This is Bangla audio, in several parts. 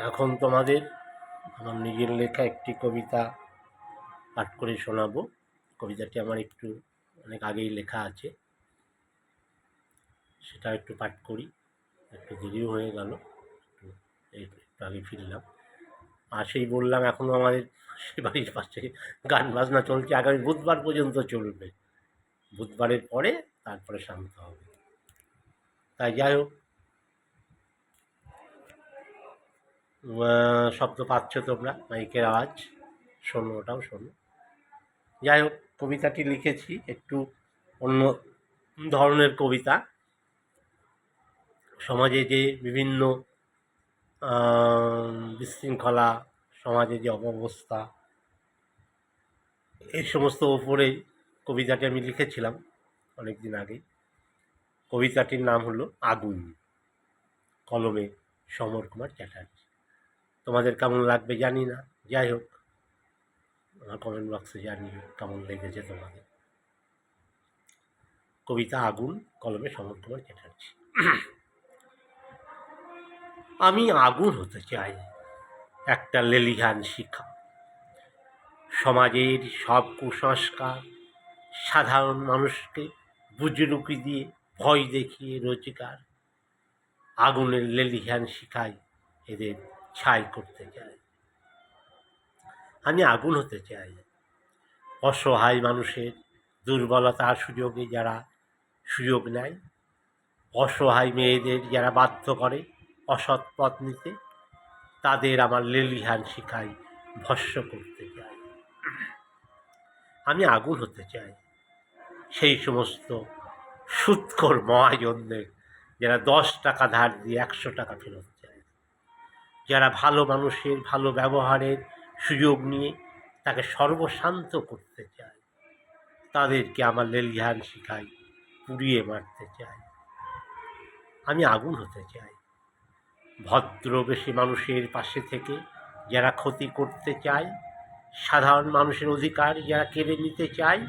এখন তোমাদের আমার নিজের লেখা একটি কবিতা পাঠ করে শোনাবো। কবিতাটি আমার একটু অনেক আগেই লেখা আছে, সেটা একটু পাঠ করি। একটু দেরিও হয়ে গেল, একটু আগে ফিরলাম। আর সেই বললাম, এখনও আমাদের সে বাড়ির পাশে গান বাজনা চলছে, আগামী বুধবার পর্যন্ত চলবে। বুধবারের পরে তারপরে শান্ত হবে। তাই যাই হোক, শব্দ পাচ্ছ তোমরা, মাইকের আওয়াজ শোনো, ওটাও শোনো। যাই হোক, কবিতাটি লিখেছি একটু অন্য ধরনের কবিতা। সমাজে যে বিভিন্ন বিশৃঙ্খলা, সমাজে যে অব্যবস্থা, এই সমস্ত ওপরেই কবিতাটি আমি লিখেছিলাম অনেক দিন আগে। কবিতাটির নাম হলো আগুন, কলমে সমর কুমার চ্যাটার্জি। তোমাদের কেমন লাগবে জানি না, যাই হোক আমার কমেন্ট বক্সে জানিও কেমন লেগেছে তোমাদের। কবিতা আগুন, কলমে সমর কুমার চ্যাটার্জি। আমি আগুন হতে চাই, একটা লেলিহান শিখা। সমাজের সব কুসংস্কার সাধারণ মানুষকে বুজরুকি দিয়ে ভয় দেখিয়ে রোজগার। আগুনের লেলিহান শিখায় এদের ছাই করতে চায়। আমি আগুন হতে চাই, অসহায় মানুষের দুর্বলতার সুযোগে যারা সুযোগ নেয়, অসহায় মেয়েদের যারা বাধ্য করে অসৎ পথ নিতে, তাদের আমার লেলিহান শিখায় ভস্ম করতে চাই। আমি আগুন হতে চাই সেই সমস্ত সুৎখোর মহাজনদের যারা 10 টাকা ধার দিয়ে 100 টাকা ফেরত চায়, যারা ভালো মানুষের ভালো ব্যবহারের সুযোগ নিয়ে তাকে সর্বশান্ত করতে চায়, তাদেরকে আমার লেলিহান শিখায় পুড়িয়ে মারতে চায়। আমি আগুন হতে চাই ভদ্রবেশী মানুষের পাশে থেকে যারা ক্ষতি করতে চায়, সাধারণ মানুষের অধিকার যারা কেড়ে নিতে চায়,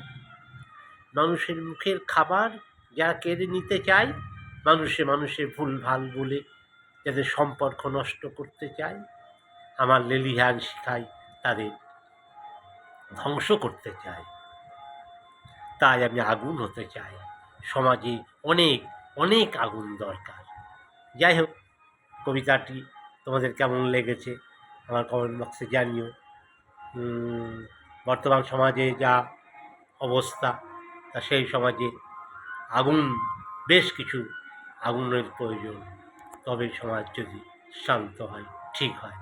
মানুষের মুখের খাবার যারা কেড়ে নিতে চায়, মানুষে ভুলভাল বলে যাদের সম্পর্ক নষ্ট করতে চায়, আমার লেলিহান শিখায় তাদের ধ্বংস করতে চায়। তাই আমি আগুন হতে চাই, সমাজে অনেক অনেক আগুন দরকার। যাই হোক, কবিতাটি তোমাদের কেমন লেগেছে আমার কমেন্ট বক্সে জানিও। বর্তমান সমাজে যা অবস্থা, তা সেই সমাজে আগুন, বেশ কিছু আগুনের প্রয়োজন, তবে সমাজ যদি শান্ত হয়, ঠিক হয়।